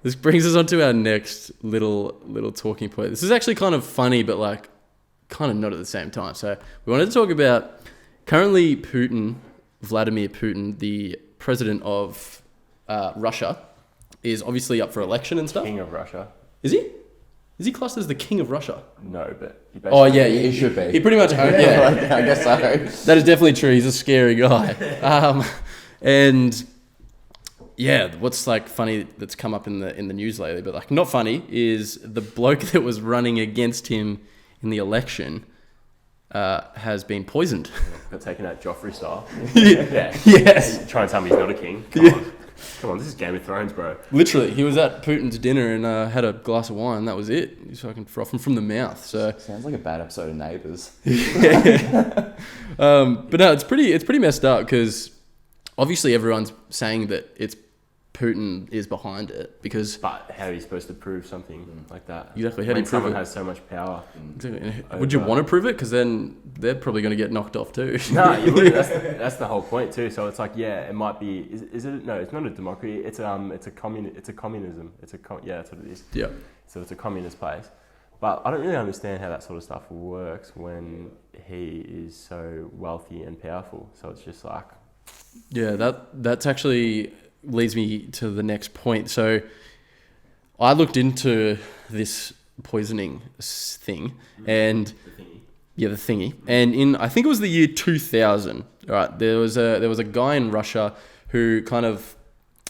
this brings us on to our next little talking point. This is actually kind of funny, but like kind of not at the same time. So we wanted to talk about currently Vladimir Putin, the president of Russia, is obviously up for election and stuff. King of Russia. Is he? Is he classed as the king of Russia? No, but he should be. He pretty much owns. Yeah, I guess so. That is definitely true. He's a scary guy. And yeah, what's like funny that's come up in the news lately, but like not funny, is the bloke that was running against him in the election has been poisoned. Got taken out Joffrey style. Yeah. Yes. Try and tell me he's not a king. Come on, this is Game of Thrones, bro. Literally, he was at Putin's dinner and had a glass of wine. That was it. He's fucking frothing from the mouth. So sounds like a bad episode of Neighbours. Yeah. But no, it's pretty messed up because obviously everyone's saying that it's Putin is behind it because. But how are you supposed to prove something like that? Exactly. How do you prove someone it? has so much power? Exactly. Would you want to prove it? Because then they're probably going to get knocked off too. No, you wouldn't. That's the whole point too. So it's like, yeah, it might be. Is it? No, it's not a democracy. It's a communism. Yeah, that's what it is. Yeah. So it's a communist place. But I don't really understand how that sort of stuff works when he is so wealthy and powerful. So it's just like. Yeah, that's actually leads me to the next point. So I looked into this poisoning thing and the thingy. And I think it was the year 2000, right? There was a guy in Russia who kind of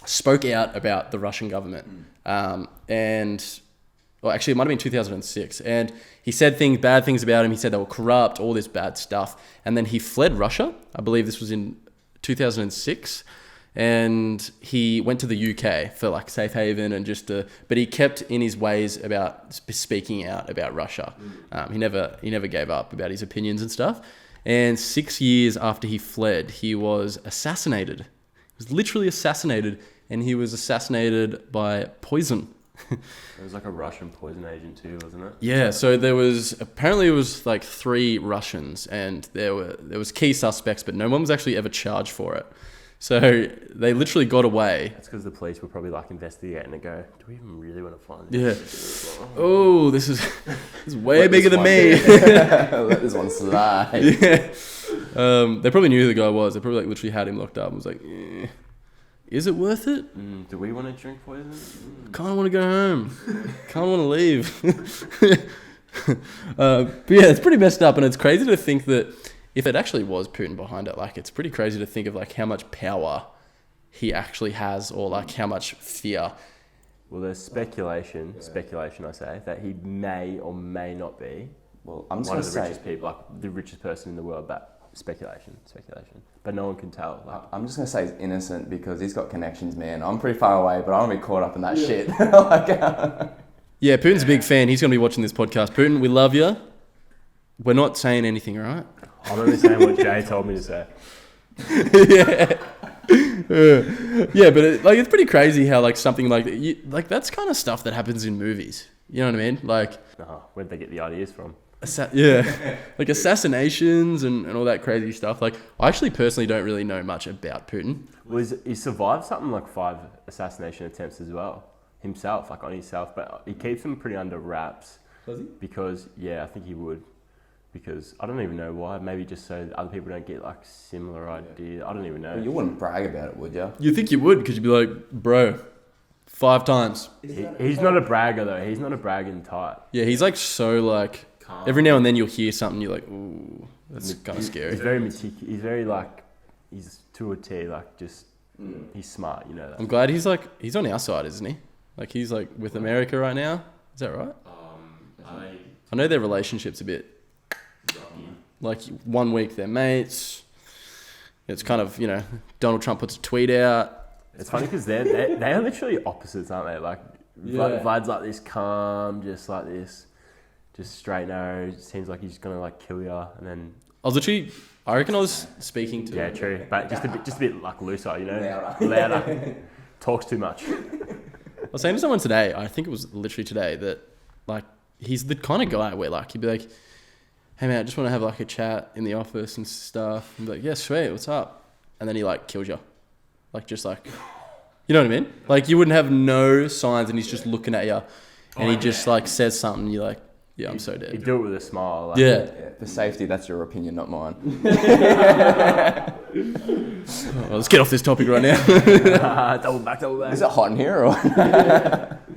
spoke out about the Russian government. Actually it might have been 2006. And he said bad things about him. He said they were corrupt, all this bad stuff. And then he fled Russia. I believe this was in 2006. And he went to the UK for like safe haven and but he kept in his ways about speaking out about Russia. He never gave up about his opinions and stuff. And 6 years after he fled, he was assassinated. He was literally assassinated, and he was assassinated by poison. It was like a Russian poison agent too, wasn't it? Yeah, so it was like 3 Russians, and there was key suspects, but no one was actually ever charged for it. So they literally got away. That's because the police were probably like investigating and go, do we even really want to find this? Yeah. Oh, this is way bigger than me. Let this one slide. Yeah. They probably knew who the guy was. They probably like literally had him locked up and was like, is it worth it? Do we want to drink poison? Kind of want to go home. Kind of want to leave. But yeah, it's pretty messed up, and it's crazy to think that if it actually was Putin behind it, like it's pretty crazy to think of like how much power he actually has, or like how much fear. Well, there's speculation I say, that he may or may not be well, I'm just one gonna of the richest people, like the richest person in the world, but speculation. But no one can tell. Like, I'm just going to say he's innocent because he's got connections, man. I'm pretty far away, but I don't want to be caught up in that shit. Yeah, Putin's a big fan. He's going to be watching this podcast. Putin, we love you. We're not saying anything, all right? I'm only saying what Jay told me to say. Yeah. Yeah, but it's pretty crazy how like something like that's kind of stuff that happens in movies. You know what I mean? Like, where'd they get the ideas from? Like assassinations and all that crazy stuff. Like, I actually personally don't really know much about Putin. Well, he survived something like 5 assassination attempts as well himself, like on himself, but he keeps them pretty under wraps. Does he? Because I think he would. Because I don't even know why. Maybe just so other people don't get like similar ideas. I don't even know. Well, you wouldn't brag about it, would you? You think you would, because you'd be like, bro, 5 times. He's not a bragger though. He's not a bragging type. Yeah, he's like so like calm. Every now and then you'll hear something, you're like, ooh, that's kind of scary. He's very meticulous. He's very like, he's to a T. Like just, he's smart. You know that. I'm glad he's on our side, isn't he? Like he's like with America right now. Is that right? I know their relationship's a bit. Like 1 week they're mates. It's kind of, Donald Trump puts a tweet out. It's funny because they are literally opposites, aren't they? Like Vlad's like this calm, just like this, just straight nose. Seems like he's gonna like kill you, and then I reckon I was speaking to. Yeah, true, but just a bit like looser, louder. Talks too much. I was saying to someone today, I think it was literally today, that like he's the kind of guy where like he'd be like, hey man, I just want to have like a chat in the office and stuff. And be like, yeah, sweet, what's up? And then he like kills you. Like just like You know what I mean? Like, you wouldn't have no signs and he's just looking at you and he just, like, says something and you're like, yeah, I'm so You dead. do it with a smile. Like, Yeah. For safety, that's your opinion, not mine. Well, let's get off this topic right now. double back. Is it hot in here? Or?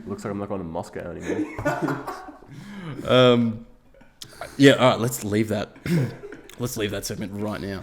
Looks like I'm not going to Moscow anymore. Yeah, all right, let's leave that. Let's leave that segment right now.